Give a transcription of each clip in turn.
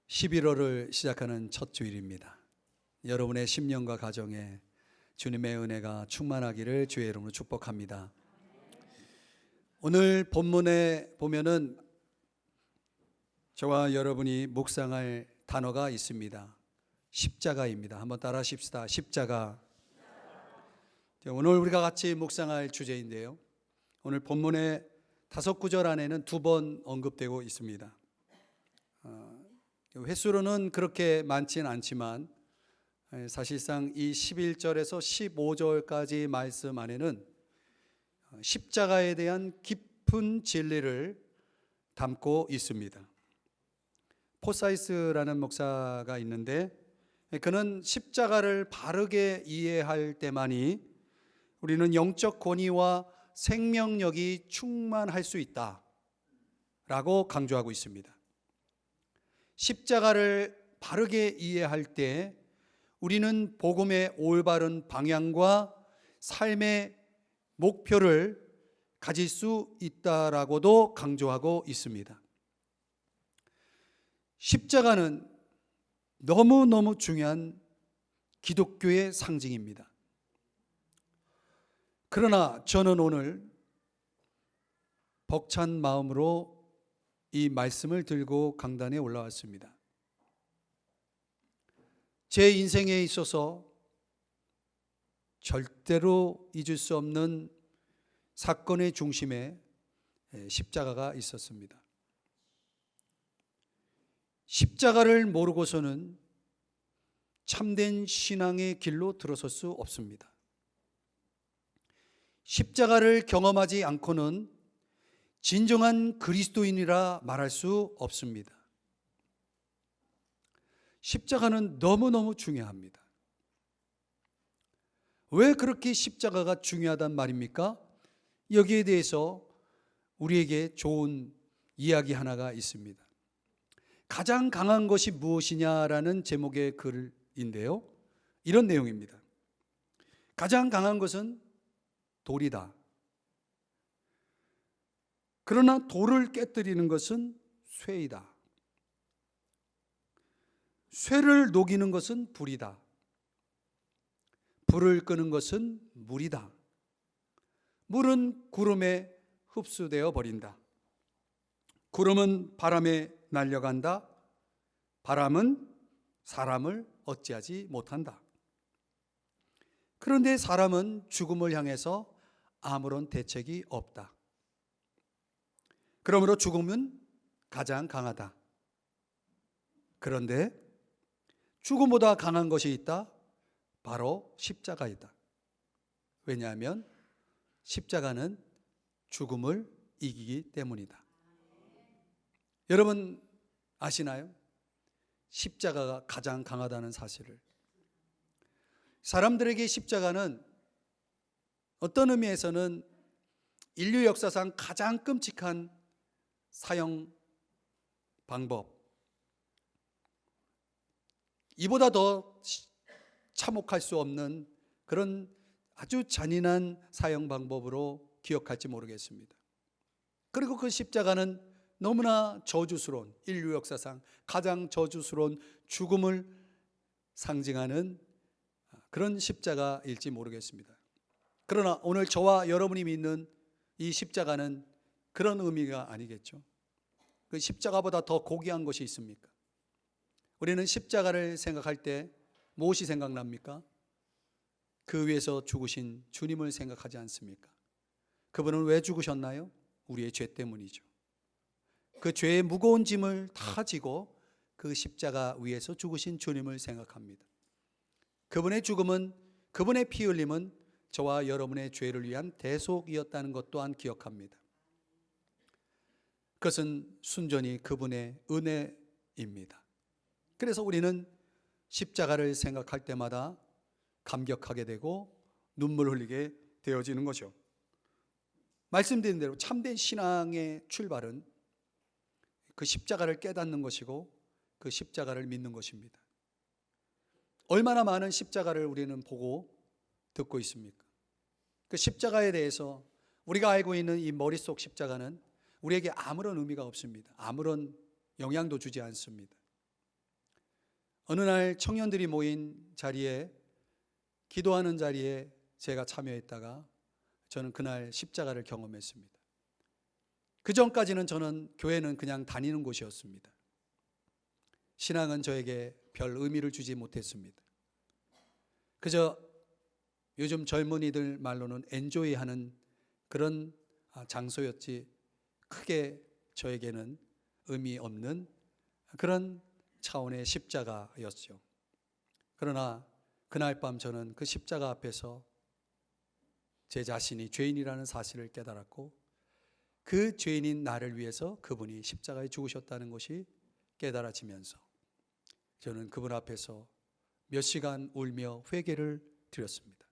11월을 시작하는 첫 주일입니다. 여러분의 심령과 가정에 주님의 은혜가 충만하기를 주의 이름으로 축복합니다. 오늘 본문에 보면은 저와 여러분이 묵상할 단어가 있습니다. 십자가입니다. 한번 따라 하십시다. 십자가. 오늘 우리가 같이 묵상할 주제인데요, 오늘 본문의 5구절 안에는 2번 언급되고 있습니다. 횟수로는 그렇게 많지는 않지만 사실상 이 11절에서 15절까지 말씀 안에는 십자가에 대한 깊은 진리를 담고 있습니다. 포사이스라는 목사가 있는데, 그는 십자가를 바르게 이해할 때만이 우리는 영적 권위와 생명력이 충만할 수 있다라고 강조하고 있습니다. 십자가를 바르게 이해할 때 우리는 복음의 올바른 방향과 삶의 목표를 가질 수 있다라고도 강조하고 있습니다. 십자가는 너무너무 중요한 기독교의 상징입니다. 그러나 저는 오늘 벅찬 마음으로 이 말씀을 들고 강단에 올라왔습니다. 제 인생에 있어서 절대로 잊을 수 없는 사건의 중심에 십자가가 있었습니다. 십자가를 모르고서는 참된 신앙의 길로 들어설 수 없습니다. 십자가를 경험하지 않고는 진정한 그리스도인이라 말할 수 없습니다. 십자가는 너무너무 중요합니다. 왜 그렇게 십자가가 중요하단 말입니까? 여기에 대해서 우리에게 좋은 이야기 하나가 있습니다. 가장 강한 것이 무엇이냐라는 제목의 글인데요, 이런 내용입니다. 가장 강한 것은 돌이다. 그러나 돌을 깨뜨리는 것은 쇠이다. 쇠를 녹이는 것은 불이다. 불을 끄는 것은 물이다. 물은 구름에 흡수되어 버린다. 구름은 바람에 날려간다. 바람은 사람을 어찌하지 못한다. 그런데 사람은 죽음을 향해서 아무런 대책이 없다. 그러므로 죽음은 가장 강하다. 그런데 죽음보다 강한 것이 있다. 바로 십자가이다. 왜냐하면 십자가는 죽음을 이기기 때문이다. 여러분 아시나요? 십자가가 가장 강하다는 사실을. 사람들에게 십자가는 어떤 의미에서는 인류 역사상 가장 끔찍한 사형 방법, 이보다 더 참혹할 수 없는 그런 아주 잔인한 사형 방법으로 기억할지 모르겠습니다. 그리고 그 십자가는 너무나 저주스러운, 인류 역사상 가장 저주스러운 죽음을 상징하는 그런 십자가일지 모르겠습니다. 그러나 오늘 저와 여러분이 믿는 이 십자가는 그런 의미가 아니겠죠. 그 십자가보다 더 고귀한 것이 있습니까? 우리는 십자가를 생각할 때 무엇이 생각납니까? 그 위에서 죽으신 주님을 생각하지 않습니까? 그분은 왜 죽으셨나요? 우리의 죄 때문이죠. 그 죄의 무거운 짐을 다 지고 그 십자가 위에서 죽으신 주님을 생각합니다. 그분의 죽음은, 그분의 피 흘림은 저와 여러분의 죄를 위한 대속이었다는 것 또한 기억합니다. 그것은 순전히 그분의 은혜입니다. 그래서 우리는 십자가를 생각할 때마다 감격하게 되고 눈물 흘리게 되어지는 거죠. 말씀드린 대로 참된 신앙의 출발은 그 십자가를 깨닫는 것이고 그 십자가를 믿는 것입니다. 얼마나 많은 십자가를 우리는 보고 듣고 있습니까? 그 십자가에 대해서 우리가 알고 있는 이 머릿속 십자가는 우리에게 아무런 의미가 없습니다. 아무런 영향도 주지 않습니다. 어느 날 청년들이 모인 자리에, 기도하는 자리에 제가 참여했다가 저는 그날 십자가를 경험했습니다. 그 전까지는 저는 교회는 그냥 다니는 곳이었습니다. 신앙은 저에게 별 의미를 주지 못했습니다. 그저 요즘 젊은이들 말로는 엔조이하는 그런 장소였지 크게 저에게는 의미 없는 그런 차원의 십자가였죠. 그러나 그날 밤 저는 그 십자가 앞에서 제 자신이 죄인이라는 사실을 깨달았고, 그 죄인인 나를 위해서 그분이 십자가에 죽으셨다는 것이 깨달아지면서 저는 그분 앞에서 몇 시간 울며 회개를 드렸습니다.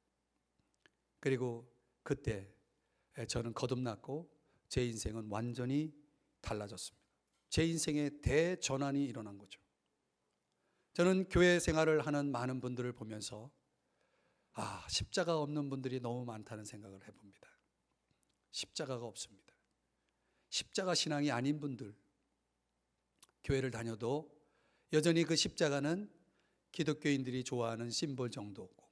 그리고 그때 저는 거듭났고 제 인생은 완전히 달라졌습니다. 제 인생의 대전환이 일어난 거죠. 저는 교회 생활을 하는 많은 분들을 보면서 십자가 없는 분들이 너무 많다는 생각을 해봅니다. 십자가가 없습니다. 십자가 신앙이 아닌 분들, 교회를 다녀도 여전히 그 십자가는 기독교인들이 좋아하는 심볼 정도고,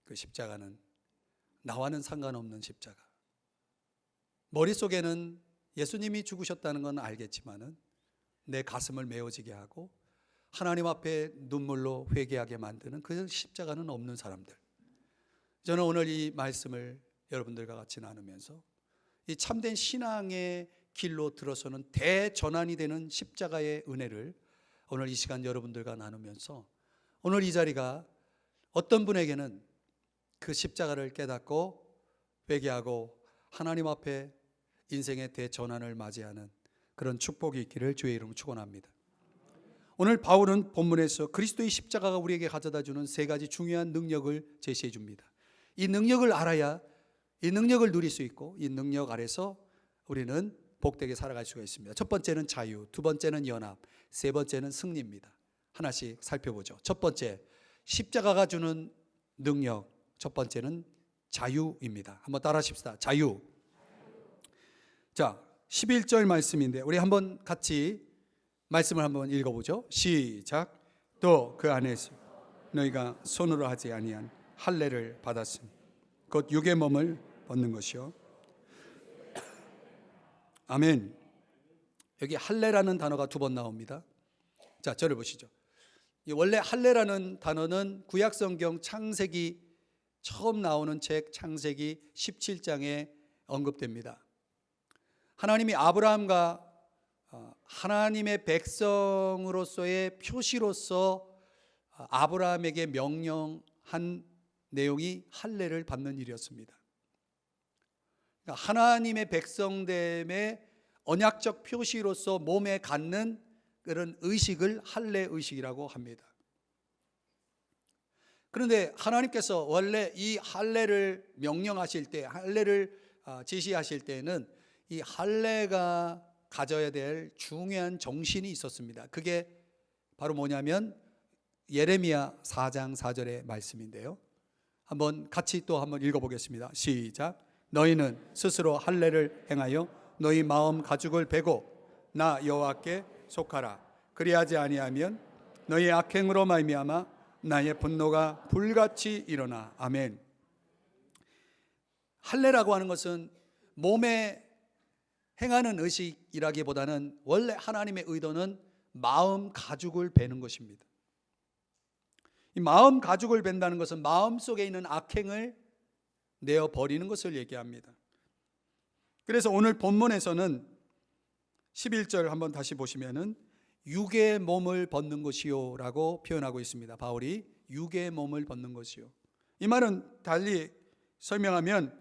그 십자가는 나와는 상관없는 십자가. 머릿속에는 예수님이 죽으셨다는 건 알겠지만은 내 가슴을 메워지게 하고 하나님 앞에 눈물로 회개하게 만드는 그 십자가는 없는 사람들. 저는 오늘 이 말씀을 여러분들과 같이 나누면서 이 참된 신앙의 길로 들어서는 대전환이 되는 십자가의 은혜를 오늘 이 시간 여러분들과 나누면서, 오늘 이 자리가 어떤 분에게는 그 십자가를 깨닫고 회개하고 하나님 앞에 인생의 대전환을 맞이하는 그런 축복이 있기를 주의 이름으로 축원합니다. 오늘 바울은 본문에서 그리스도의 십자가가 우리에게 가져다주는 세 가지 중요한 능력을 제시해 줍니다. 이 능력을 알아야 이 능력을 누릴 수 있고, 이 능력 아래서 우리는 복되게 살아갈 수가 있습니다. 첫 번째는 자유, 두 번째는 연합, 세 번째는 승리입니다. 하나씩 살펴보죠. 첫 번째, 십자가가 주는 능력, 첫 번째는 자유입니다. 한번 따라 하십시다. 자유. 자, 11절 말씀인데 우리 한번 같이 말씀을 한번 읽어보죠. 시작. 또 그 안에서 너희가 손으로 하지 아니한 할례를 받았으니 곧 육의 몸을 벗는 것이요. 아멘. 여기 할례라는 단어가 두 번 나옵니다. 자, 저를 보시죠. 원래 할례라는 단어는 구약성경 창세기 처음 나오는 책 창세기 17장에 언급됩니다. 하나님이 아브라함과 하나님의 백성으로서의 표시로서 아브라함에게 명령한 내용이 할례를 받는 일이었습니다. 그러니까 하나님의 백성됨의 언약적 표시로서 몸에 갖는 그런 의식을 할례 의식이라고 합니다. 그런데 하나님께서 원래 이 할례를 명령하실 때, 할례를 제시하실 때는 이 할례가 가져야 될 중요한 정신이 있었습니다. 그게 바로 뭐냐면 예레미야 4장 4절의 말씀인데요. 한번 같이 또 한번 읽어보겠습니다. 시작. 너희는 스스로 할례를 행하여 너희 마음 가죽을 베고 나 여호와께 속하라. 그리하지 아니하면 너희 악행으로 말미암아 나의 분노가 불같이 일어나. 아멘. 할례라고 하는 것은 몸에 행하는 의식이라기보다는 원래 하나님의 의도는 마음 가죽을 베는 것입니다. 이 마음 가죽을 벤다는 것은 마음속에 있는 악행을 내어 버리는 것을 얘기합니다. 그래서 오늘 본문에서는 11절 한번 다시 보시면은 육의 몸을 벗는 것이요 라고 표현하고 있습니다. 바울이 육의 몸을 벗는 것이요. 이 말은 달리 설명하면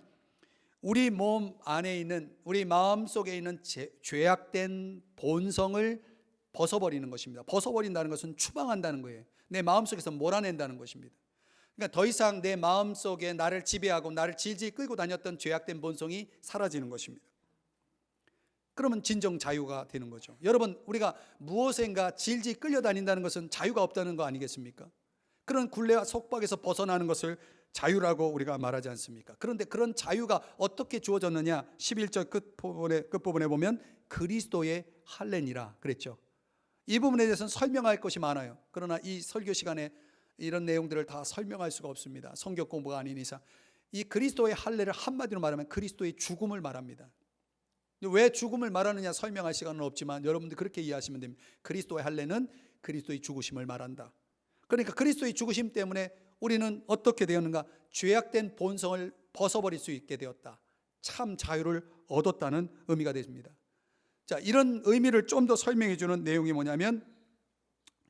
우리 몸 안에 있는, 우리 마음 속에 있는 죄악된 본성을 벗어버리는 것입니다. 벗어버린다는 것은 추방한다는 거예요. 내 마음속에서 몰아낸다는 것입니다. 그러니까 더 이상 내 마음속에 나를 지배하고 나를 질질 끌고 다녔던 죄악된 본성이 사라지는 것입니다. 그러면 진정 자유가 되는 거죠. 여러분, 우리가 무엇인가 질질 끌려다닌다는 것은 자유가 없다는 거 아니겠습니까? 그런 굴레와 속박에서 벗어나는 것을 자유라고 우리가 말하지 않습니까? 그런데 그런 자유가 어떻게 주어졌느냐? 11절 끝부분에 보면 그리스도의 할례니라 그랬죠. 이 부분에 대해서는 설명할 것이 많아요. 그러나 이 설교 시간에 이런 내용들을 다 설명할 수가 없습니다. 성경 공부가 아닌 이상. 이 그리스도의 할례를 한마디로 말하면 그리스도의 죽음을 말합니다. 왜 죽음을 말하느냐 설명할 시간은 없지만 여러분들 그렇게 이해하시면 됩니다. 그리스도의 할례는 그리스도의 죽으심을 말한다. 그러니까 그리스도의 죽으심 때문에 우리는 어떻게 되었는가? 죄악된 본성을 벗어버릴 수 있게 되었다. 참 자유를 얻었다는 의미가 됩니다. 자, 이런 의미를 좀 더 설명해 주는 내용이 뭐냐면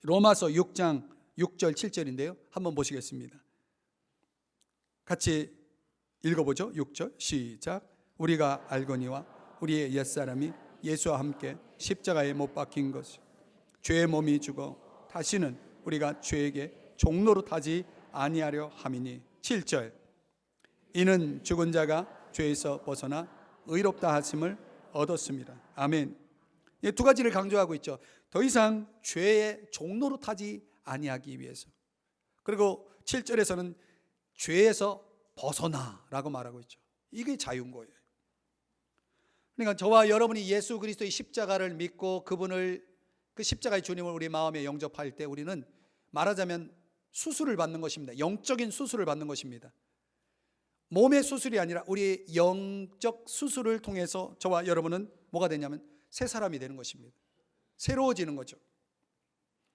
로마서 6장 6절 7절인데요. 한번 보시겠습니다. 같이 읽어보죠. 6절 시작. 우리가 알거니와 우리의 옛사람이 예수와 함께 십자가에 못 박힌 것이 죄의 몸이 죽어 다시는 우리가 죄에게 종로로 타지 아니하려 함이니. 7절. 이는 죽은 자가 죄에서 벗어나 의롭다 하심을 얻었습니다. 아멘. 이 두 가지를 강조하고 있죠. 더 이상 죄의 종로로 타지 아니하기 위해서. 그리고 7절에서는 죄에서 벗어나라고 말하고 있죠. 이게 자유인 거예요. 그러니까 저와 여러분이 예수 그리스도의 십자가를 믿고 그분을, 그 십자가의 주님을 우리 마음에 영접할 때 우리는 말하자면 수술을 받는 것입니다. 영적인 수술을 받는 것입니다. 몸의 수술이 아니라 우리의 영적 수술을 통해서 저와 여러분은 뭐가 되냐면 새 사람이 되는 것입니다. 새로워지는 거죠.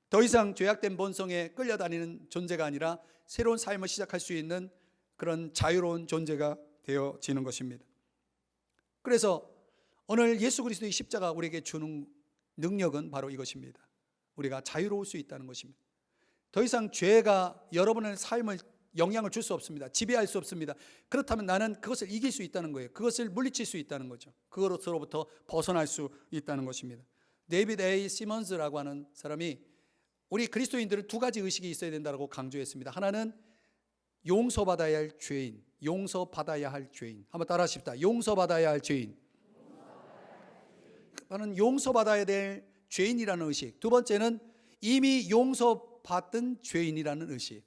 더 이상 죄악된 본성에 끌려다니는 존재가 아니라 새로운 삶을 시작할 수 있는 그런 자유로운 존재가 되어지는 것입니다. 그래서 오늘 예수 그리스도의 십자가 우리에게 주는 능력은 바로 이것입니다. 우리가 자유로울 수 있다는 것입니다. 더 이상 죄가 여러분의 삶을 영향을 줄 수 없습니다. 지배할 수 없습니다. 그렇다면 나는 그것을 이길 수 있다는 거예요. 그것을 물리칠 수 있다는 거죠. 그것으로부터 벗어날 수 있다는 것입니다. 데이비드 A. 시먼즈라고 하는 사람이 우리 그리스도인들은 두 가지 의식이 있어야 된다고 강조했습니다. 하나는 용서받아야 할 죄인, 용서받아야 할 죄인. 한번 따라 하십시다. 용서받아야 할 죄인. 나는 용서받아야 될 죄인이라는 의식. 두 번째는 이미 용서받은 죄인이라는 의식.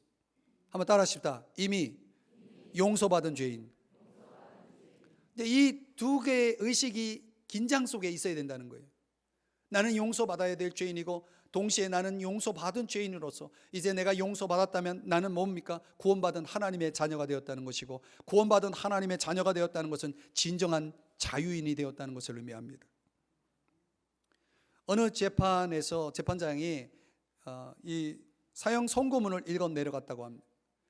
한번 따라 하십시다. 이미 용서받은 죄인. 이 두 개의 의식이 긴장 속에 있어야 된다는 거예요. 나는 용서받아야 될 죄인이고 동시에 나는 용서받은 죄인으로서 이제 내가 용서받았다면 나는 뭡니까? 구원받은 하나님의 자녀가 되었다는 것이고, 구원받은 하나님의 자녀가 되었다는 것은 진정한 자유인이 되었다는 것을 의미합니다. 어느 재판에서 재판장이 이 사형 선고문을 읽어 내려갔다고 합니다.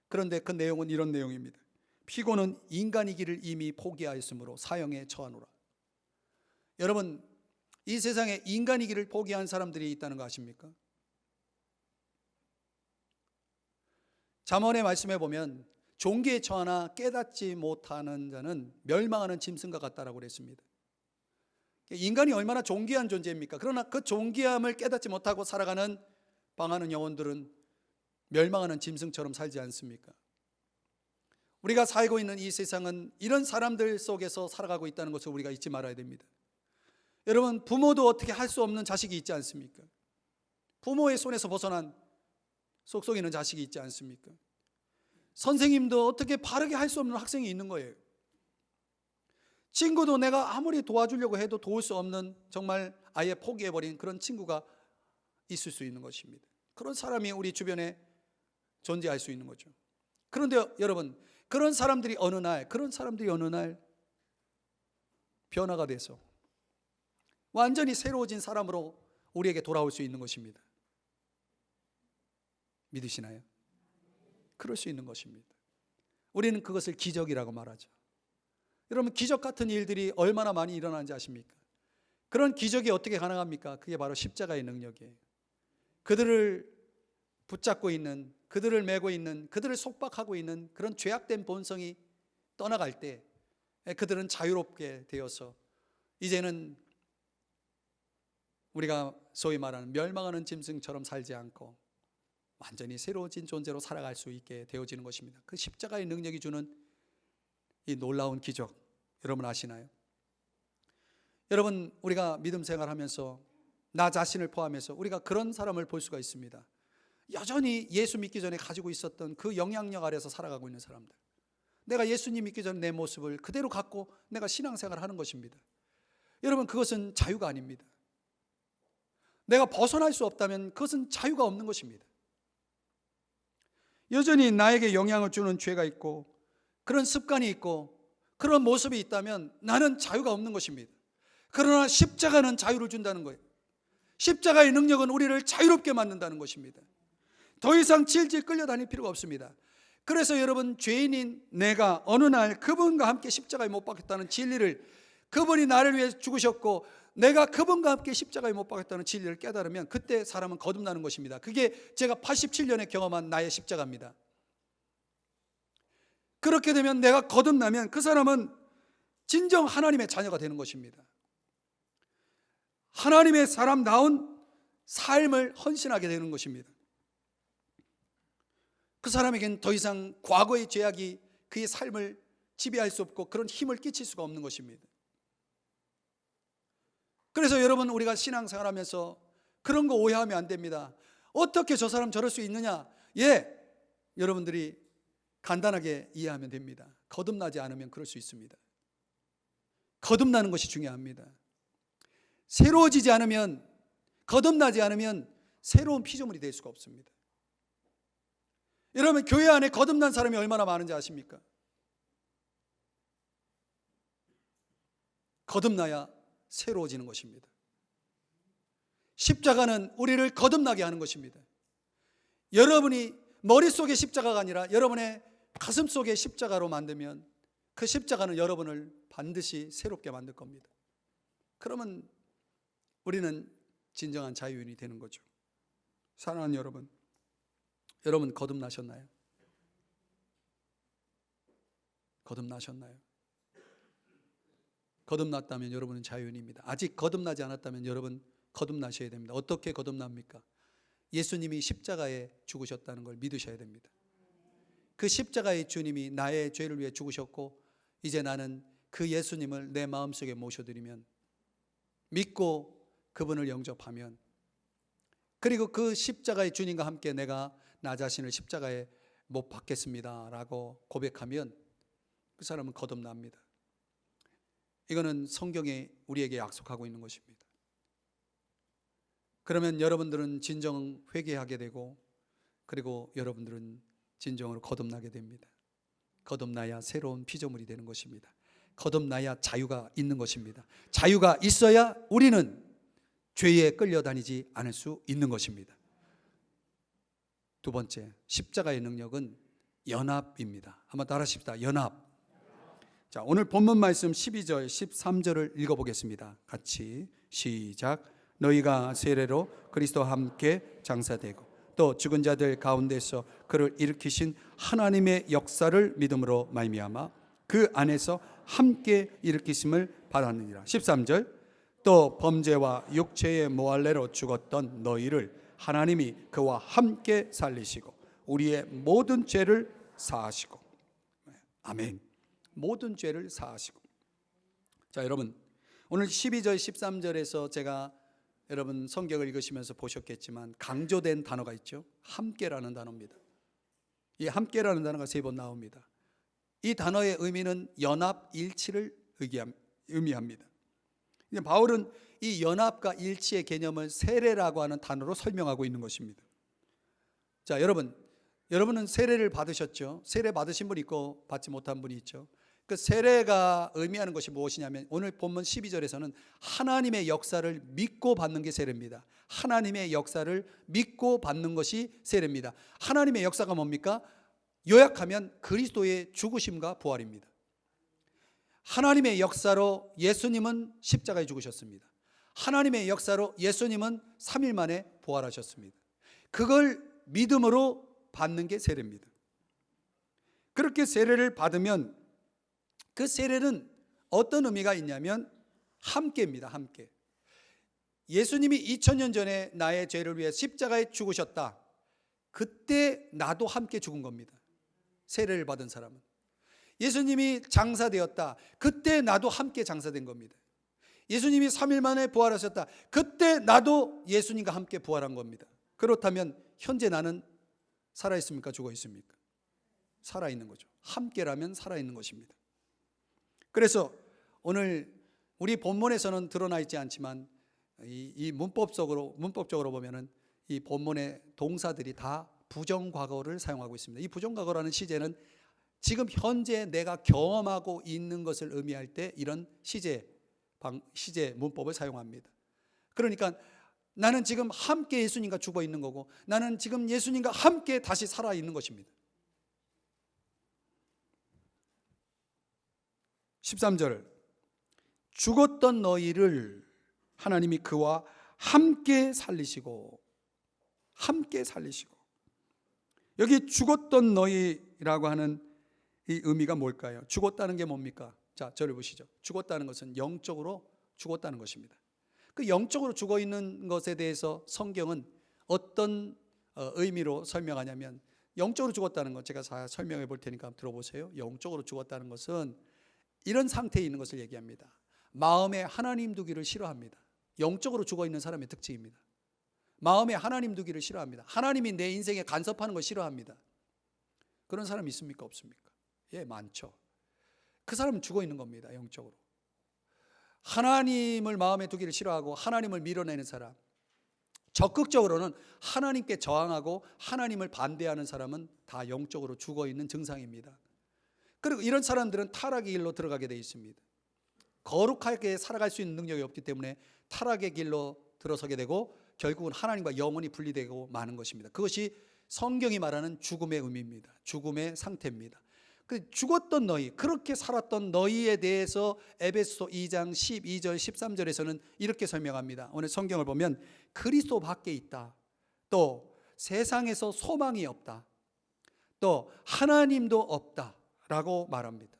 그런데 그 내용은 이런 내용입니다. 피고는 인간이기를 이미 포기하였으므로 사형에 처하노라. 여러분, 이 세상에 인간이기를 포기한 사람들이 있다는 거 아십니까? 잠언의 말씀에 보면 종기에 처하나 깨닫지 못하는 자는 멸망하는 짐승과 같다라고 그랬습니다. 인간이 얼마나 존귀한 존재입니까? 그러나 그 존귀함을 깨닫지 못하고 살아가는 방하는 영혼들은 멸망하는 짐승처럼 살지 않습니까? 우리가 살고 있는 이 세상은 이런 사람들 속에서 살아가고 있다는 것을 우리가 잊지 말아야 됩니다. 여러분, 부모도 어떻게 할 수 없는 자식이 있지 않습니까? 부모의 손에서 벗어난 속 썩이는 자식이 있지 않습니까? 선생님도 어떻게 바르게 할 수 없는 학생이 있는 거예요. 친구도 내가 아무리 도와주려고 해도 도울 수 없는, 정말 아예 포기해버린 그런 친구가 있을 수 있는 것입니다. 그런 사람이 우리 주변에 존재할 수 있는 거죠. 그런데 여러분, 그런 사람들이 어느 날 변화가 돼서 완전히 새로워진 사람으로 우리에게 돌아올 수 있는 것입니다. 믿으시나요? 그럴 수 있는 것입니다. 우리는 그것을 기적이라고 말하죠. 여러분, 기적 같은 일들이 얼마나 많이 일어나는지 아십니까? 그런 기적이 어떻게 가능합니까? 그게 바로 십자가의 능력이에요. 그들을 붙잡고 있는, 그들을 메고 있는, 그들을 속박하고 있는 그런 죄악된 본성이 떠나갈 때 그들은 자유롭게 되어서 이제는 우리가 소위 말하는 멸망하는 짐승처럼 살지 않고 완전히 새로워진 존재로 살아갈 수 있게 되어지는 것입니다. 그 십자가의 능력이 주는 이 놀라운 기적, 여러분 아시나요? 여러분, 우리가 믿음 생활하면서 나 자신을 포함해서 우리가 그런 사람을 볼 수가 있습니다. 여전히 예수 믿기 전에 가지고 있었던 그 영향력 아래서 살아가고 있는 사람들. 내가 예수님 믿기 전에 내 모습을 그대로 갖고 내가 신앙생활을 하는 것입니다. 여러분, 그것은 자유가 아닙니다. 내가 벗어날 수 없다면 그것은 자유가 없는 것입니다. 여전히 나에게 영향을 주는 죄가 있고 그런 습관이 있고 그런 모습이 있다면 나는 자유가 없는 것입니다. 그러나 십자가는 자유를 준다는 거예요. 십자가의 능력은 우리를 자유롭게 만든다는 것입니다. 더 이상 질질 끌려다닐 필요가 없습니다. 그래서 여러분, 죄인인 내가 어느 날 그분과 함께 십자가에 못 박혔다는 진리를, 그분이 나를 위해 죽으셨고 내가 그분과 함께 십자가에 못 박혔다는 진리를 깨달으면 그때 사람은 거듭나는 것입니다. 그게 제가 87년에 경험한 나의 십자가입니다. 그렇게 되면, 내가 거듭나면 그 사람은 진정 하나님의 자녀가 되는 것입니다. 하나님의 사람다운 삶을 헌신하게 되는 것입니다. 그 사람에겐 더 이상 과거의 죄악이 그의 삶을 지배할 수 없고 그런 힘을 끼칠 수가 없는 것입니다. 그래서 여러분, 우리가 신앙생활하면서 그런 거 오해하면 안 됩니다. 어떻게 저 사람 저럴 수 있느냐? 여러분들이 간단하게 이해하면 됩니다. 거듭나지 않으면 그럴 수 있습니다. 거듭나는 것이 중요합니다. 새로워지지 않으면, 거듭나지 않으면 새로운 피조물이 될 수가 없습니다. 여러분, 교회 안에 거듭난 사람이 얼마나 많은지 아십니까? 거듭나야 새로워지는 것입니다. 십자가는 우리를 거듭나게 하는 것입니다. 여러분이 머릿속에 십자가가 아니라 여러분의 가슴속에 십자가로 만들면 그 십자가는 여러분을 반드시 새롭게 만들 겁니다. 그러면 우리는 진정한 자유인이 되는 거죠. 사랑하는 여러분, 여러분 거듭나셨나요? 거듭나셨나요? 거듭났다면 여러분은 자유인입니다. 아직 거듭나지 않았다면 여러분 거듭나셔야 됩니다. 어떻게 거듭납니까? 예수님이 십자가에 죽으셨다는 걸 믿으셔야 됩니다. 그 십자가의 주님이 나의 죄를 위해 죽으셨고 이제 나는 그 예수님을 내 마음속에 모셔드리면, 믿고 그분을 영접하면, 그리고 그 십자가의 주님과 함께 내가 나 자신을 십자가에 못 박겠습니다 라고 고백하면 그 사람은 거듭납니다. 이거는 성경이 우리에게 약속하고 있는 것입니다. 그러면 여러분들은 진정 회개하게 되고, 그리고 여러분들은 진정으로 거듭나게 됩니다. 거듭나야 새로운 피조물이 되는 것입니다. 거듭나야 자유가 있는 것입니다. 자유가 있어야 우리는 죄에 끌려다니지 않을 수 있는 것입니다. 두 번째, 십자가의 능력은 연합입니다. 한번 따라하십시다. 연합. 자, 오늘 본문 말씀 12절, 13절을 읽어보겠습니다. 같이 시작. 너희가 세례로 그리스도와 함께 장사되고 또 죽은 자들 가운데서 그를 일으키신 하나님의 역사를 믿음으로 말미암아 그 안에서 함께 일으키심을 받았느니라. 13절. 또 범죄와 육체의 모할례로 죽었던 너희를 하나님이 그와 함께 살리시고 우리의 모든 죄를 사하시고. 아멘. 모든 죄를 사하시고. 자, 여러분, 오늘 12절 13절에서 제가 여러분 성경을 읽으시면서 보셨겠지만 강조된 단어가 있죠. 함께라는 단어입니다. 이 함께라는 단어가 3번 나옵니다. 이 단어의 의미는 연합, 일치를 의미합니다. 바울은 이 연합과 일치의 개념을 세례라고 하는 단어로 설명하고 있는 것입니다. 자, 여러분은 세례를 받으셨죠? 세례 받으신 분이 있고 받지 못한 분이 있죠. 그 세례가 의미하는 것이 무엇이냐면 오늘 본문 12절에서는 하나님의 역사를 믿고 받는 게 세례입니다. 하나님의 역사를 믿고 받는 것이 세례입니다. 하나님의 역사가 뭡니까? 요약하면 그리스도의 죽으심과 부활입니다. 하나님의 역사로 예수님은 십자가에 죽으셨습니다. 하나님의 역사로 예수님은 3일 만에 부활하셨습니다. 그걸 믿음으로 받는 게 세례입니다. 그렇게 세례를 받으면 그 세례는 어떤 의미가 있냐면 함께입니다. 함께. 예수님이 2000년 전에 나의 죄를 위해 십자가에 죽으셨다. 그때 나도 함께 죽은 겁니다. 세례를 받은 사람은. 예수님이 장사되었다. 그때 나도 함께 장사된 겁니다. 예수님이 3일 만에 부활하셨다. 그때 나도 예수님과 함께 부활한 겁니다. 그렇다면 현재 나는 살아있습니까? 죽어있습니까? 살아있는 거죠. 함께라면 살아있는 것입니다. 그래서 오늘 우리 본문에서는 드러나 있지 않지만 이 문법적으로 보면은 이 본문의 동사들이 다 부정과거를 사용하고 있습니다. 이 부정과거라는 시제는 지금 현재 내가 경험하고 있는 것을 의미할 때 이런 시제 문법을 사용합니다. 그러니까 나는 지금 함께 예수님과 죽어 있는 거고, 나는 지금 예수님과 함께 다시 살아 있는 것입니다. 13절, 죽었던 너희를 하나님이 그와 함께 살리시고, 여기 죽었던 너희라고 하는 이 의미가 뭘까요? 죽었다는 게 뭡니까? 자, 저를 보시죠. 죽었다는 것은 영적으로 죽었다는 것입니다. 그 영적으로 죽어 있는 것에 대해서 성경은 어떤 의미로 설명하냐면, 영적으로 죽었다는 것 제가 잘 설명해 볼 테니까 한번 들어보세요. 영적으로 죽었다는 것은 이런 상태에 있는 것을 얘기합니다. 마음에 하나님 두기를 싫어합니다. 영적으로 죽어 있는 사람의 특징입니다. 마음에 하나님 두기를 싫어합니다. 하나님이 내 인생에 간섭하는 걸 싫어합니다. 그런 사람이 있습니까? 없습니까? 예, 많죠. 그 사람은 죽어 있는 겁니다. 영적으로. 하나님을 마음에 두기를 싫어하고 하나님을 밀어내는 사람, 적극적으로는 하나님께 저항하고 하나님을 반대하는 사람은 다 영적으로 죽어 있는 증상입니다. 그리고 이런 사람들은 타락의 길로 들어가게 되어 있습니다. 거룩하게 살아갈 수 있는 능력이 없기 때문에 타락의 길로 들어서게 되고 결국은 하나님과 영원히 분리되고 마는 것입니다. 그것이 성경이 말하는 죽음의 의미입니다. 죽음의 상태입니다. 그 죽었던 너희, 그렇게 살았던 너희에 대해서 에베소 2장 12절 13절에서는 이렇게 설명합니다. 오늘 성경을 보면 그리스도 밖에 있다, 또 세상에서 소망이 없다, 또 하나님도 없다 라고 말합니다.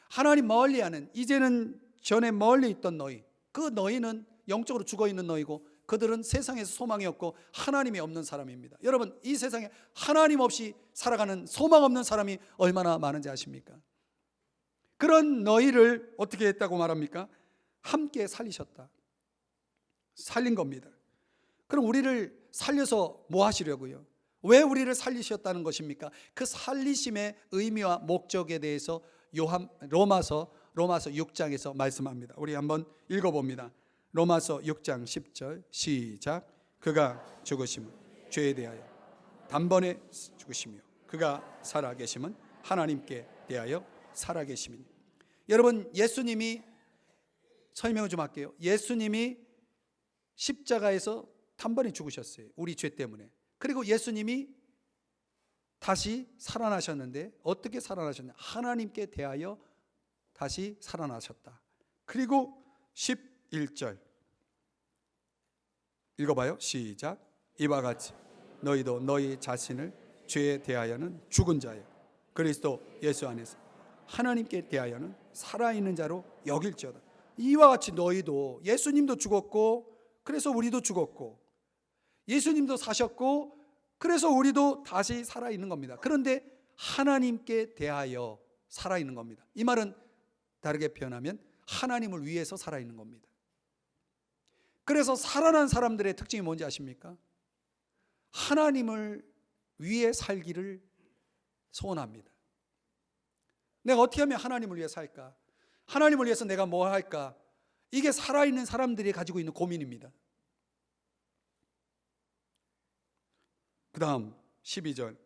하나님 멀리하는, 이제는 전에 멀리 있던 너희, 그 너희는 영적으로 죽어있는 너희고 그들은 세상에서 소망이 없고 하나님이 없는 사람입니다. 여러분, 이 세상에 하나님 없이 살아가는 소망 없는 사람이 얼마나 많은지 아십니까? 그런 너희를 어떻게 했다고 말합니까? 함께 살리셨다. 살린 겁니다. 그럼 우리를 살려서 뭐 하시려고요? 왜 우리를 살리셨다는 것입니까? 그 살리심의 의미와 목적에 대해서 로마서 6장에서 말씀합니다. 우리 한번 읽어봅니다. 로마서 6장 10절 시작. 그가 죽으심은 죄에 대하여 단번에 죽으시며 그가 살아계심은 하나님께 대하여 살아계심이니. 여러분, 예수님이, 설명을 좀 할게요. 예수님이 십자가에서 단번에 죽으셨어요. 우리 죄 때문에. 그리고 예수님이 다시 살아나셨는데 어떻게 살아나셨냐? 하나님께 대하여 다시 살아나셨다. 그리고 11절 읽어봐요. 시작. 이와 같이 너희도 너희 자신을 죄에 대하여는 죽은 자요 그리스도 예수 안에서 하나님께 대하여는 살아있는 자로 여길지어다. 이와 같이 너희도, 예수님도 죽었고 그래서 우리도 죽었고, 예수님도 사셨고 그래서 우리도 다시 살아있는 겁니다. 그런데 하나님께 대하여 살아있는 겁니다. 이 말은 다르게 표현하면 하나님을 위해서 살아있는 겁니다. 그래서 살아난 사람들의 특징이 뭔지 아십니까? 하나님을 위해 살기를 소원합니다. 내가 어떻게 하면 하나님을 위해 살까? 하나님을 위해서 내가 뭐 할까? 이게 살아있는 사람들이 가지고 있는 고민입니다. 그 다음 12절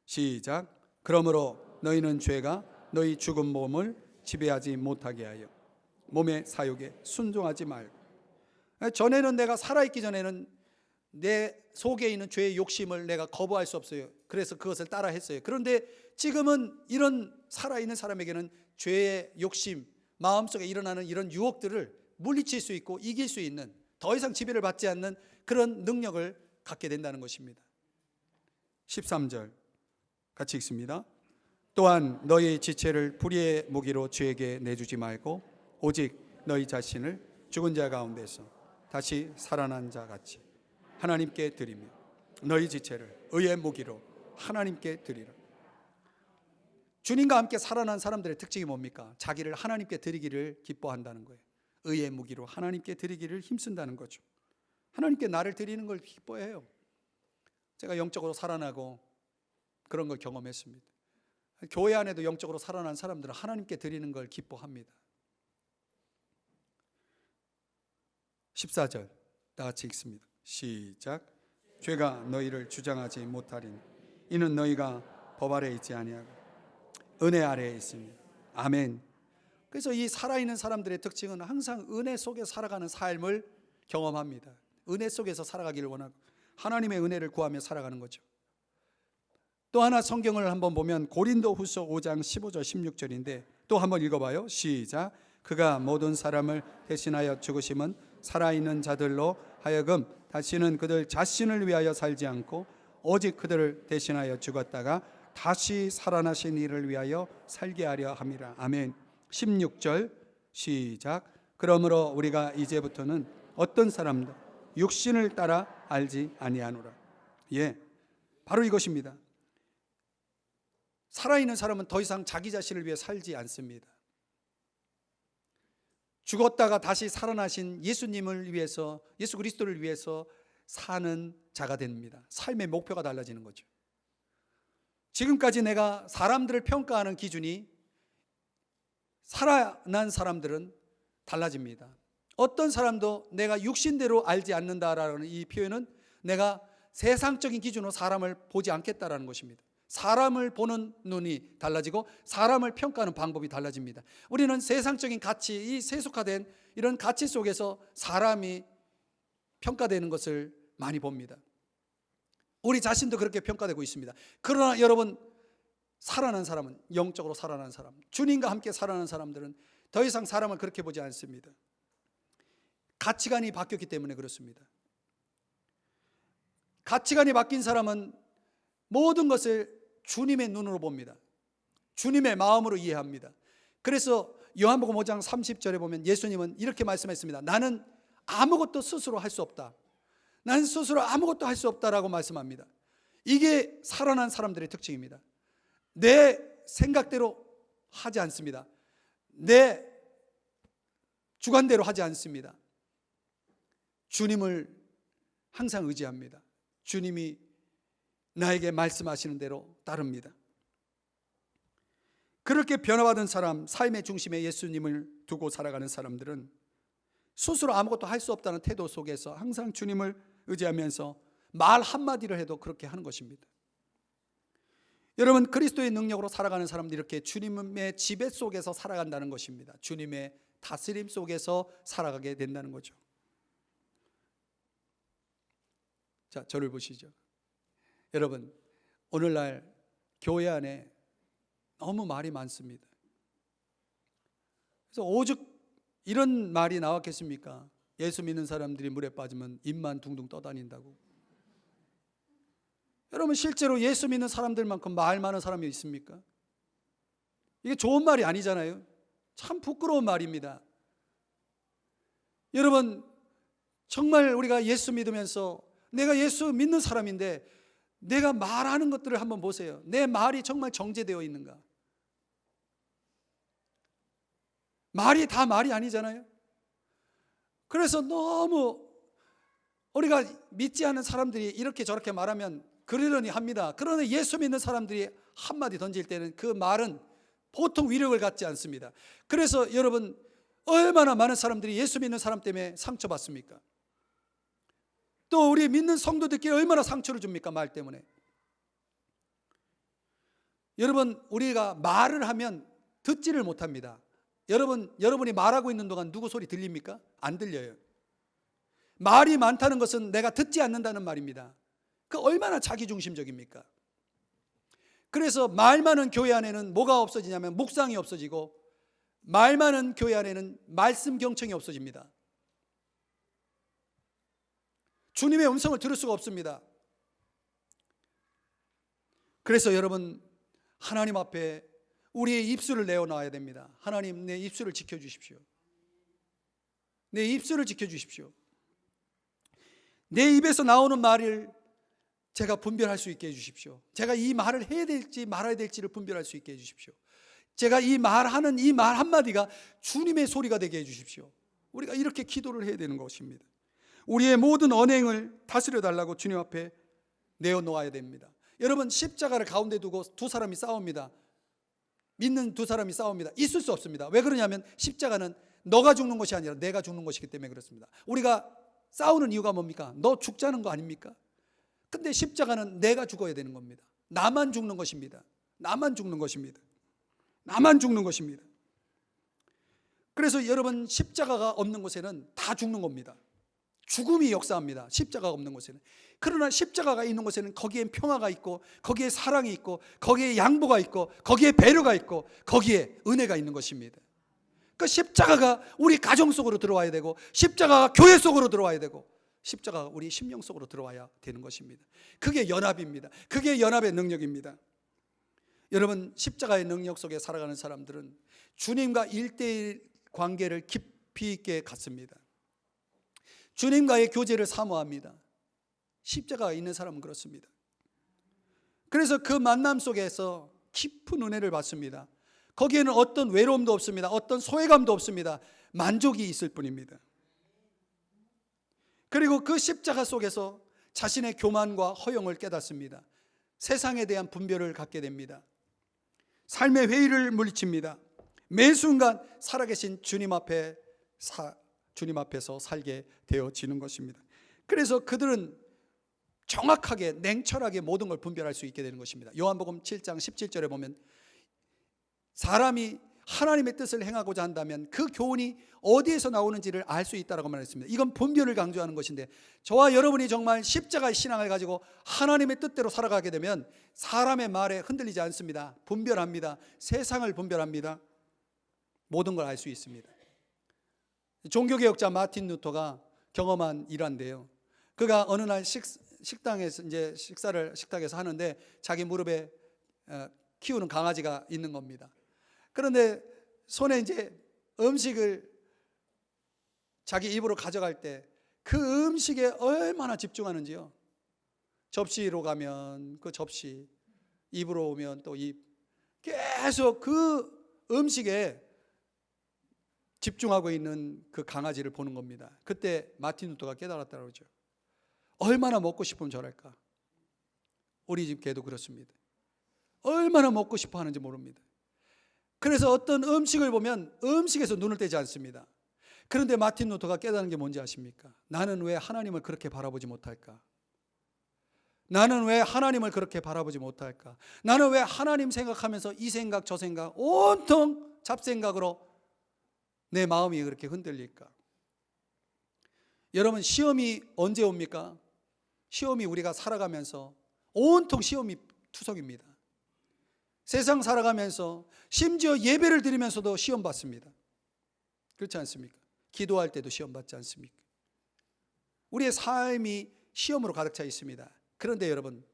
시작. 그러므로 너희는 죄가 너희 죽은 몸을 지배하지 못하게 하여 몸의 사욕에 순종하지 말고. 전에는 내가 살아있기 전에는 내 속에 있는 죄의 욕심을 내가 거부할 수 없어요. 그래서 그것을 따라 했어요. 그런데 지금은 이런 살아있는 사람에게는 죄의 욕심, 마음속에 일어나는 이런 유혹들을 물리칠 수 있고 이길 수 있는, 더 이상 지배를 받지 않는 그런 능력을 갖게 된다는 것입니다. 13절 같이 읽습니다. 또한 너희 지체를 불의의 무기로 죄에게 내주지 말고 오직 너희 자신을 죽은 자 가운데서 다시 살아난 자 같이 하나님께 드리며 너희 지체를 의의 무기로 하나님께 드리라. 주님과 함께 살아난 사람들의 특징이 뭡니까? 자기를 하나님께 드리기를 기뻐한다는 거예요. 의의 무기로 하나님께 드리기를 힘쓴다는 거죠. 하나님께 나를 드리는 걸 기뻐해요. 제가 영적으로 살아나고 그런 걸 경험했습니다. 교회 안에도 영적으로 살아난 사람들은 하나님께 드리는 걸 기뻐합니다. 14절 다 같이 읽습니다. 시작. 죄가 너희를 주장하지 못하리니 이는 너희가 법 아래에 있지 아니하고 은혜 아래에 있습니다. 아멘. 그래서 이 살아있는 사람들의 특징은 항상 은혜 속에 살아가는 삶을 경험합니다. 은혜 속에서 살아가기를 원하고 하나님의 은혜를 구하며 살아가는 거죠. 또 하나 성경을 한번 보면 고린도후서 5장 15절 16절인데 또 한번 읽어봐요. 시작. 그가 모든 사람을 대신하여 죽으심은 살아있는 자들로 하여금 다시는 그들 자신을 위하여 살지 않고 오직 그들을 대신하여 죽었다가 다시 살아나신 이를 위하여 살게 하려 함이라. 아멘. 16절 시작. 그러므로 우리가 이제부터는 어떤 사람도 육신을 따라 알지 아니하노라. 예, 바로 이것입니다. 살아있는 사람은 더 이상 자기 자신을 위해 살지 않습니다. 죽었다가 다시 살아나신 예수님을 위해서, 예수 그리스도를 위해서 사는 자가 됩니다. 삶의 목표가 달라지는 거죠. 지금까지 내가 사람들을 평가하는 기준이 살아난 사람들은 달라집니다. 어떤 사람도 내가 육신대로 알지 않는다라는 이 표현은 내가 세상적인 기준으로 사람을 보지 않겠다라는 것입니다. 사람을 보는 눈이 달라지고 사람을 평가하는 방법이 달라집니다. 우리는 세상적인 가치, 이 세속화된 이런 가치 속에서 사람이 평가되는 것을 많이 봅니다. 우리 자신도 그렇게 평가되고 있습니다. 그러나 여러분, 살아난 사람은, 영적으로 살아난 사람, 주님과 함께 살아난 사람들은 더 이상 사람을 그렇게 보지 않습니다. 가치관이 바뀌었기 때문에 그렇습니다. 가치관이 바뀐 사람은 모든 것을 주님의 눈으로 봅니다. 주님의 마음으로 이해합니다. 그래서 요한복음 5장 30절에 보면 예수님은 이렇게 말씀했습니다. 나는 아무것도 스스로 할 수 없다. 나는 스스로 아무것도 할 수 없다라고 말씀합니다. 이게 살아난 사람들의 특징입니다. 내 생각대로 하지 않습니다. 내 주관대로 하지 않습니다. 주님을 항상 의지합니다. 주님이 나에게 말씀하시는 대로 따릅니다. 그렇게 변화받은 사람, 삶의 중심에 예수님을 두고 살아가는 사람들은 스스로 아무것도 할 수 없다는 태도 속에서 항상 주님을 의지하면서 말 한마디를 해도 그렇게 하는 것입니다. 여러분, 그리스도의 능력으로 살아가는 사람들이 이렇게 주님의 지배 속에서 살아간다는 것입니다. 주님의 다스림 속에서 살아가게 된다는 거죠. 자, 저를 보시죠. 여러분, 오늘날 교회 안에 너무 말이 많습니다. 그래서 오죽 이런 말이 나왔겠습니까? 예수 믿는 사람들이 물에 빠지면 입만 둥둥 떠다닌다고. 여러분, 실제로 예수 믿는 사람들만큼 말 많은 사람이 있습니까? 이게 좋은 말이 아니잖아요. 참 부끄러운 말입니다. 여러분, 정말 우리가 예수 믿으면서 내가 예수 믿는 사람인데 내가 말하는 것들을 한번 보세요. 내 말이 정말 정제되어 있는가? 말이 다 말이 아니잖아요. 그래서 너무 우리가 믿지 않는 사람들이 이렇게 저렇게 말하면 그러려니 합니다. 그러나 예수 믿는 사람들이 한마디 던질 때는 그 말은 보통 위력을 갖지 않습니다. 그래서 여러분, 얼마나 많은 사람들이 예수 믿는 사람 때문에 상처받습니까? 또 우리 믿는 성도들끼리 얼마나 상처를 줍니까? 말 때문에. 여러분, 우리가 말을 하면 듣지를 못합니다. 여러분이 말하고 있는 동안 누구 소리 들립니까? 안 들려요. 말이 많다는 것은 내가 듣지 않는다는 말입니다. 그 얼마나 자기중심적입니까? 그래서 말 많은 교회 안에는 뭐가 없어지냐면 묵상이 없어지고, 말 많은 교회 안에는 말씀 경청이 없어집니다. 주님의 음성을 들을 수가 없습니다. 그래서 여러분, 하나님 앞에 우리의 입술을 내어놔야 됩니다. 하나님, 내 입술을 지켜주십시오. 내 입술을 지켜주십시오. 내 입에서 나오는 말을 제가 분별할 수 있게 해주십시오. 제가 이 말을 해야 될지 말아야 될지를 분별할 수 있게 해주십시오. 제가 이 말하는 이 말 한마디가 주님의 소리가 되게 해주십시오. 우리가 이렇게 기도를 해야 되는 것입니다. 우리의 모든 언행을 다스려 달라고 주님 앞에 내어놓아야 됩니다. 여러분, 십자가를 가운데 두고 두 사람이 싸웁니다. 믿는 두 사람이 싸웁니다. 있을 수 없습니다. 왜 그러냐면 십자가는 너가 죽는 것이 아니라 내가 죽는 것이기 때문에 그렇습니다. 우리가 싸우는 이유가 뭡니까? 너 죽자는 거 아닙니까? 근데 십자가는 내가 죽어야 되는 겁니다. 나만 죽는 것입니다. 나만 죽는 것입니다. 나만 죽는 것입니다. 그래서 여러분, 십자가가 없는 곳에는 다 죽는 겁니다. 죽음이 역사합니다. 십자가가 없는 곳에는. 그러나 십자가가 있는 곳에는 거기에 평화가 있고, 거기에 사랑이 있고, 거기에 양보가 있고, 거기에 배려가 있고, 거기에 은혜가 있는 것입니다. 그 십자가가 우리 가정 속으로 들어와야 되고, 십자가가 교회 속으로 들어와야 되고, 십자가가 우리 심령 속으로 들어와야 되는 것입니다. 그게 연합입니다. 그게 연합의 능력입니다. 여러분, 십자가의 능력 속에 살아가는 사람들은 주님과 1대1 관계를 깊이 있게 갖습니다. 주님과의 교제를 사모합니다. 십자가가 있는 사람은 그렇습니다. 그래서 그 만남 속에서 깊은 은혜를 받습니다. 거기에는 어떤 외로움도 없습니다. 어떤 소외감도 없습니다. 만족이 있을 뿐입니다. 그리고 그 십자가 속에서 자신의 교만과 허영을 깨닫습니다. 세상에 대한 분별을 갖게 됩니다. 삶의 회의를 물리칩니다. 매 순간 살아계신 주님 앞에서 살게 되어지는 것입니다. 그래서 그들은 정확하게 냉철하게 모든 걸 분별할 수 있게 되는 것입니다. 요한복음 7장 17절에 보면 사람이 하나님의 뜻을 행하고자 한다면 그 교훈이 어디에서 나오는지를 알 수 있다고 말했습니다. 이건 분별을 강조하는 것인데, 저와 여러분이 정말 십자가의 신앙을 가지고 하나님의 뜻대로 살아가게 되면 사람의 말에 흔들리지 않습니다. 분별합니다. 세상을 분별합니다. 모든 걸 알 수 있습니다. 종교개혁자 마틴 루터가 경험한 일화인데요. 그가 어느 날 식당에서 이제 식탁에서 하는데 자기 무릎에 키우는 강아지가 있는 겁니다. 그런데 손에 이제 음식을 자기 입으로 가져갈 때 그 음식에 얼마나 집중하는지요. 접시로 가면 그 접시, 입으로 오면 또 입, 계속 그 음식에 집중하고 있는 그 강아지를 보는 겁니다. 그때 마틴 루터가 깨달았다고 그러죠. 얼마나 먹고 싶으면 저럴까. 우리 집 개도 그렇습니다. 얼마나 먹고 싶어 하는지 모릅니다. 그래서 어떤 음식을 보면 음식에서 눈을 떼지 않습니다. 그런데 마틴 루터가 깨달은 게 뭔지 아십니까? 나는 왜 하나님을 그렇게 바라보지 못할까? 나는 왜 하나님을 그렇게 바라보지 못할까? 나는 왜 하나님 생각하면서 이 생각 저 생각 온통 잡생각으로 내 마음이 그렇게 흔들릴까? 여러분, 시험이 언제 옵니까? 시험이 우리가 살아가면서 온통 시험이 투석입니다. 세상 살아가면서 심지어 예배를 드리면서도 시험 받습니다. 그렇지 않습니까? 기도할 때도 시험 받지 않습니까? 우리의 삶이 시험으로 가득 차 있습니다. 그런데 여러분,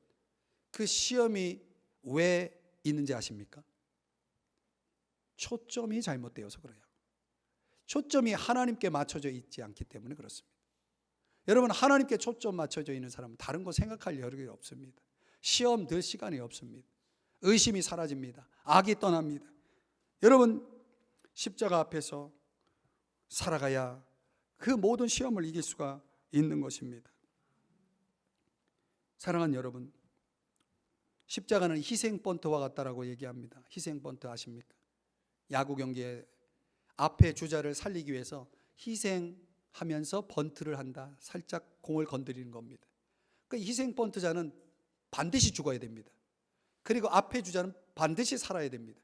그 시험이 왜 있는지 아십니까? 초점이 잘못되어서 그래요. 초점이 하나님께 맞춰져 있지 않기 때문에 그렇습니다. 여러분, 하나님께 초점 맞춰져 있는 사람은 다른 거 생각할 여력이 없습니다. 시험 들 시간이 없습니다. 의심이 사라집니다. 악이 떠납니다. 여러분, 십자가 앞에서 살아가야 그 모든 시험을 이길 수가 있는 것입니다. 사랑하는 여러분, 십자가는 희생 번트와 같다라고 얘기합니다. 희생 번트 아십니까? 야구 경기에 앞에 주자를 살리기 위해서 희생하면서 번트를 한다. 살짝 공을 건드리는 겁니다. 그 희생 번트자는 반드시 죽어야 됩니다. 그리고 앞에 주자는 반드시 살아야 됩니다.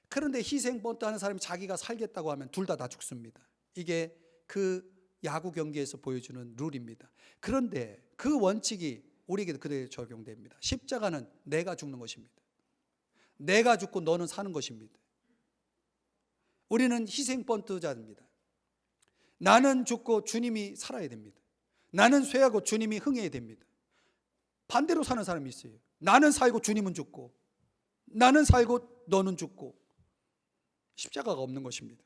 그런데 희생 번트 하는 사람이 자기가 살겠다고 하면 둘 다 죽습니다. 이게 그 야구 경기에서 보여주는 룰입니다. 그런데 그 원칙이 우리에게도 그대로 적용됩니다. 십자가는 내가 죽는 것입니다. 내가 죽고 너는 사는 것입니다. 우리는 희생 번트자입니다. 나는 죽고 주님이 살아야 됩니다. 나는 쇠하고 주님이 흥해야 됩니다. 반대로 사는 사람이 있어요. 나는 살고 주님은 죽고, 나는 살고 너는 죽고. 십자가가 없는 것입니다.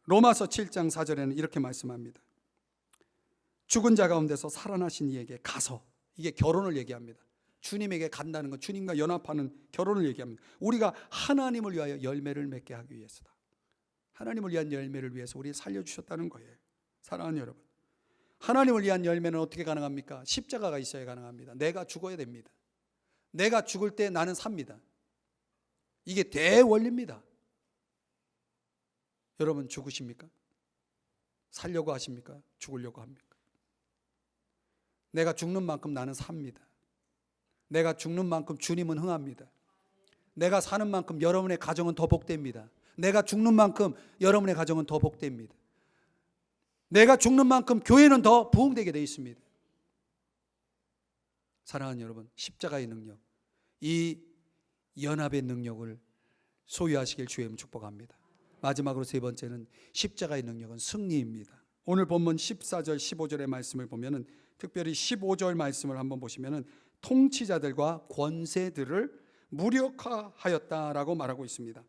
로마서 7장 4절에는 이렇게 말씀합니다. 죽은 자 가운데서 살아나신 이에게 가서, 이게 결혼을 얘기합니다. 주님에게 간다는 건 주님과 연합하는 결혼을 얘기합니다. 우리가 하나님을 위하여 열매를 맺게 하기 위해서다. 하나님을 위한 열매를 위해서 우리를 살려주셨다는 거예요. 사랑하는 여러분, 하나님을 위한 열매는 어떻게 가능합니까? 십자가가 있어야 가능합니다. 내가 죽어야 됩니다. 내가 죽을 때 나는 삽니다. 이게 대원리입니다. 여러분 죽으십니까? 살려고 하십니까? 죽으려고 합니까? 내가 죽는 만큼 나는 삽니다. 내가 죽는 만큼 주님은 흥합니다. 내가 사는 만큼 여러분의 가정은 더 복됩니다. 내가 죽는 만큼 여러분의 가정은 더 복됩니다. 내가 죽는 만큼 교회는 더 부흥되게 되어 있습니다. 사랑하는 여러분, 십자가의 능력, 이 연합의 능력을 소유하시길 주의 이름 축복합니다. 마지막으로 세 번째는 십자가의 능력은 승리입니다. 오늘 본문 14절 15절의 말씀을 보면은, 특별히 15절 말씀을 한번 보시면은 통치자들과 권세들을 무력화하였다라고 말하고 있습니다.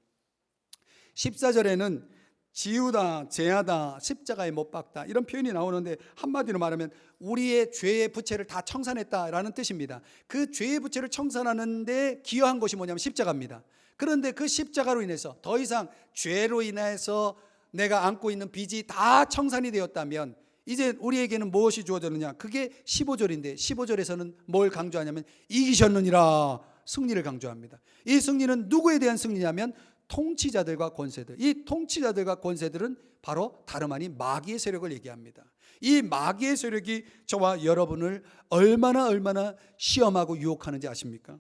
14절에는 지우다, 제하다, 십자가에 못 박다 이런 표현이 나오는데, 한마디로 말하면 우리의 죄의 부채를 다 청산했다라는 뜻입니다. 그 죄의 부채를 청산하는데 기여한 것이 뭐냐면 십자가입니다. 그런데 그 십자가로 인해서 더 이상 죄로 인해서 내가 안고 있는 빚이 다 청산이 되었다면 이제 우리에게는 무엇이 주어졌느냐? 그게 15절인데 15절에서는 뭘 강조하냐면 이기셨느니라, 승리를 강조합니다. 이 승리는 누구에 대한 승리냐면 통치자들과 권세들. 이 통치자들과 권세들은 바로 다름 아닌 마귀의 세력을 얘기합니다. 이 마귀의 세력이 저와 여러분을 얼마나 시험하고 유혹하는지 아십니까?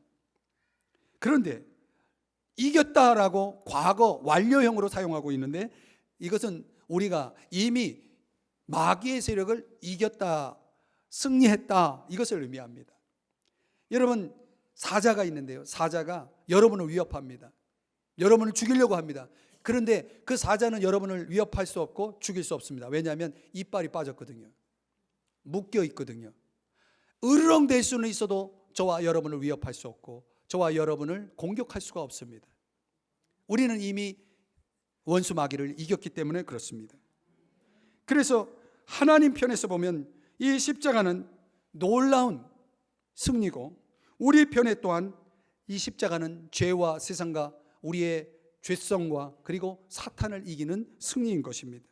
그런데 이겼다라고 과거 완료형으로 사용하고 있는데, 이것은 우리가 이미 마귀의 세력을 이겼다, 승리했다, 이것을 의미합니다. 여러분, 사자가 있는데요, 사자가 여러분을 위협합니다. 여러분을 죽이려고 합니다. 그런데 그 사자는 여러분을 위협할 수 없고 죽일 수 없습니다. 왜냐하면 이빨이 빠졌거든요. 묶여 있거든요. 으르렁댈 수는 있어도 저와 여러분을 위협할 수 없고 저와 여러분을 공격할 수가 없습니다. 우리는 이미 원수 마귀를 이겼기 때문에 그렇습니다. 그래서 하나님 편에서 보면 이 십자가는 놀라운 승리고, 우리 편에 또한 이 십자가는 죄와 세상과 우리의 죄성과 그리고 사탄을 이기는 승리인 것입니다.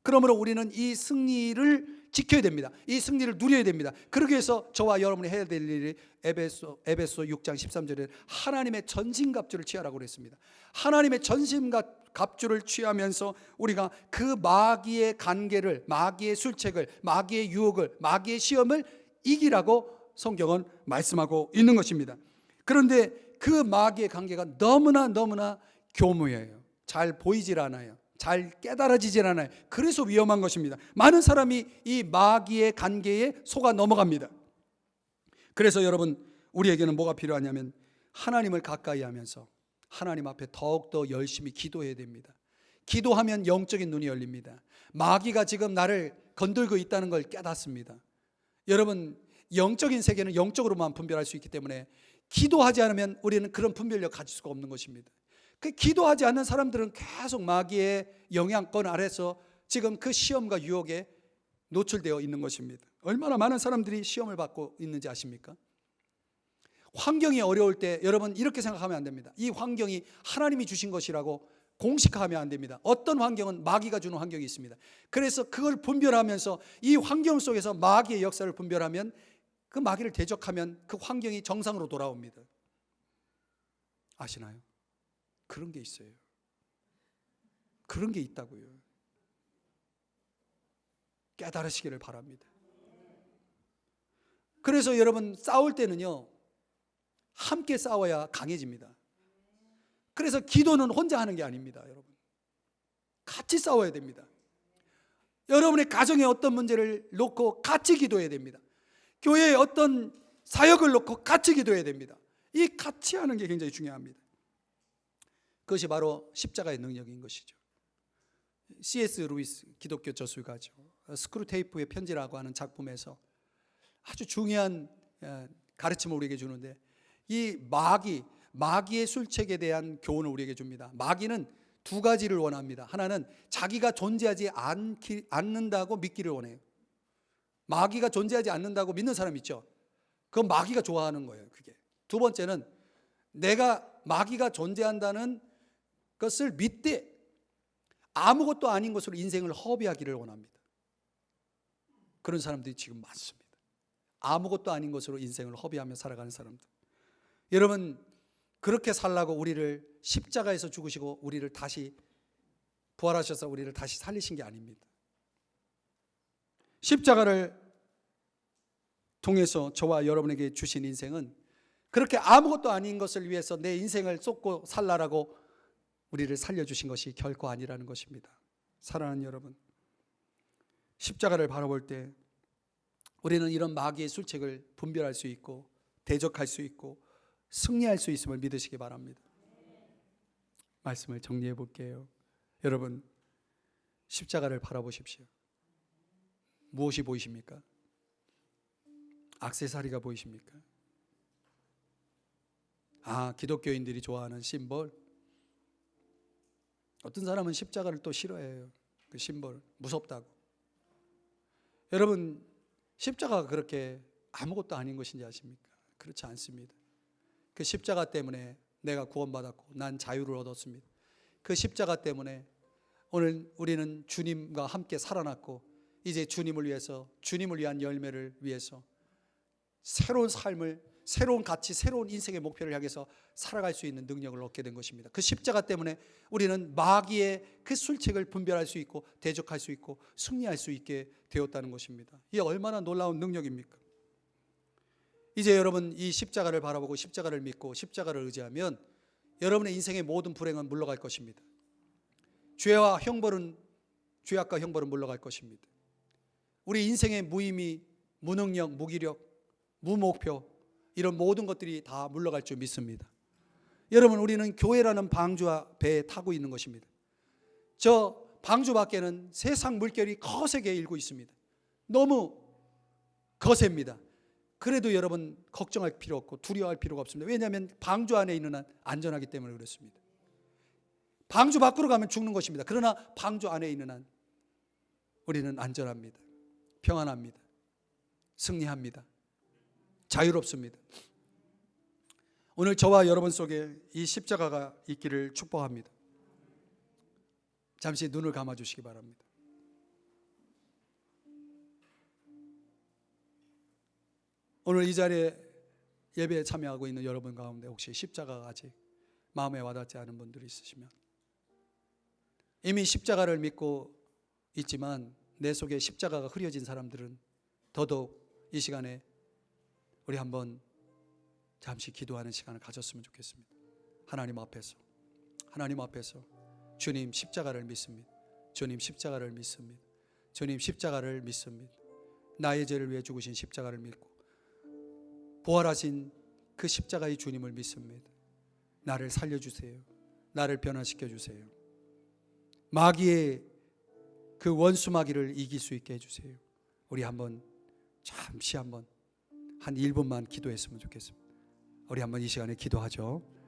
그러므로 우리는 이 승리를 지켜야 됩니다. 이 승리를 누려야 됩니다. 그러기 위해서 저와 여러분이 해야 될 일이 에베소 6장 13절에 하나님의 전신갑주를 취하라고 그랬습니다. 하나님의 전신갑주를 취하면서 우리가 그 마귀의 관계를, 마귀의 술책을, 마귀의 유혹을, 마귀의 시험을 이기라고 성경은 말씀하고 있는 것입니다. 그런데 그 마귀의 관계가 너무나 교묘해요. 잘 보이질 않아요. 잘 깨달아지질 않아요. 그래서 위험한 것입니다. 많은 사람이 이 마귀의 관계에 속아 넘어갑니다. 그래서 여러분, 우리에게는 뭐가 필요하냐면 하나님을 가까이 하면서 하나님 앞에 더욱더 열심히 기도해야 됩니다. 기도하면 영적인 눈이 열립니다. 마귀가 지금 나를 건들고 있다는 걸 깨닫습니다. 여러분, 영적인 세계는 영적으로만 분별할 수 있기 때문에 기도하지 않으면 우리는 그런 분별력 가질 수가 없는 것입니다. 그 기도하지 않는 사람들은 계속 마귀의 영향권 아래서 지금 그 시험과 유혹에 노출되어 있는 것입니다. 얼마나 많은 사람들이 시험을 받고 있는지 아십니까? 환경이 어려울 때 여러분 이렇게 생각하면 안 됩니다. 이 환경이 하나님이 주신 것이라고 공식화하면 안 됩니다. 어떤 환경은 마귀가 주는 환경이 있습니다. 그래서 그걸 분별하면서 이 환경 속에서 마귀의 역사를 분별하면, 그 마귀를 대적하면 그 환경이 정상으로 돌아옵니다. 아시나요? 그런 게 있어요. 그런 게 있다고요. 깨달으시기를 바랍니다. 그래서 여러분, 싸울 때는요, 함께 싸워야 강해집니다. 그래서 기도는 혼자 하는 게 아닙니다. 여러분, 같이 싸워야 됩니다. 여러분의 가정에 어떤 문제를 놓고 같이 기도해야 됩니다. 교회에 어떤 사역을 놓고 같이 기도해야 됩니다. 이 같이 하는 게 굉장히 중요합니다. 그것이 바로 십자가의 능력인 것이죠. C.S. 루이스 기독교 저술가죠. 스크루테이프의 편지라고 하는 작품에서 아주 중요한 가르침을 우리에게 주는데, 이 마귀의 술책에 대한 교훈을 우리에게 줍니다. 마귀는 두 가지를 원합니다. 하나는 자기가 존재하지 않는다고 믿기를 원해요. 마귀가 존재하지 않는다고 믿는 사람 있죠. 그건 마귀가 좋아하는 거예요. 그게. 두 번째는 내가 마귀가 존재한다는 것을 믿되 아무것도 아닌 것으로 인생을 허비하기를 원합니다. 그런 사람들이 지금 많습니다. 아무것도 아닌 것으로 인생을 허비하며 살아가는 사람들. 여러분, 그렇게 살라고 우리를 십자가에서 죽으시고 우리를 다시 부활하셔서 우리를 다시 살리신 게 아닙니다. 십자가를 통해서 저와 여러분에게 주신 인생은 그렇게 아무것도 아닌 것을 위해서 내 인생을 쏟고 살라라고 우리를 살려주신 것이 결코 아니라는 것입니다. 사랑하는 여러분, 십자가를 바라볼 때 우리는 이런 마귀의 술책을 분별할 수 있고 대적할 수 있고 승리할 수 있음을 믿으시기 바랍니다. 말씀을 정리해 볼게요. 여러분, 십자가를 바라보십시오. 무엇이 보이십니까? 액세서리가 보이십니까? 기독교인들이 좋아하는 심볼. 어떤 사람은 십자가를 또 싫어해요. 그 심볼, 무섭다고. 여러분, 십자가가 그렇게 아무것도 아닌 것인지 아십니까? 그렇지 않습니다. 그 십자가 때문에 내가 구원받았고 난 자유를 얻었습니다. 그 십자가 때문에 오늘 우리는 주님과 함께 살아났고 이제 주님을 위해서, 주님을 위한 열매를 위해서 새로운 삶을, 새로운 가치, 새로운 인생의 목표를 향해서 살아갈 수 있는 능력을 얻게 된 것입니다. 그 십자가 때문에 우리는 마귀의 그 술책을 분별할 수 있고 대적할 수 있고 승리할 수 있게 되었다는 것입니다. 이게 얼마나 놀라운 능력입니까? 이제 여러분 이 십자가를 바라보고 십자가를 믿고 십자가를 의지하면 여러분의 인생의 모든 불행은 물러갈 것입니다. 죄와 형벌은, 죄악과 형벌은 물러갈 것입니다. 우리 인생의 무의미, 무능력, 무기력, 무목표, 이런 모든 것들이 다 물러갈 줄 믿습니다. 여러분, 우리는 교회라는 방주와 배에 타고 있는 것입니다. 저 방주 밖에는 세상 물결이 거세게 일고 있습니다. 너무 거셉니다. 그래도 여러분 걱정할 필요 없고 두려워할 필요가 없습니다. 왜냐하면 방주 안에 있는 한 안전하기 때문에 그렇습니다. 방주 밖으로 가면 죽는 것입니다. 그러나 방주 안에 있는 한 우리는 안전합니다. 평안합니다. 승리합니다. 자유롭습니다. 오늘 저와 여러분 속에 이 십자가가 있기를 축복합니다. 잠시 눈을 감아주시기 바랍니다. 오늘 이 자리에 예배에 참여하고 있는 여러분 가운데 혹시 십자가가 아직 마음에 와닿지 않은 분들이 있으시면, 이미 십자가를 믿고 있지만 내 속에 십자가가 흐려진 사람들은 더더욱 이 시간에 우리 한번 잠시 기도하는 시간을 가졌으면 좋겠습니다. 하나님 앞에서 주님 십자가를 믿습니다. 주님 십자가를 믿습니다. 주님 십자가를 믿습니다. 나의 죄를 위해 죽으신 십자가를 믿고 부활하신 그 십자가의 주님을 믿습니다. 나를 살려주세요. 나를 변화시켜 주세요. 마귀의 그 원수 마귀를 이길 수 있게 해주세요. 우리 한번 잠시 한번 한 1분만 기도했으면 좋겠습니다. 우리 한번 이 시간에 기도하죠.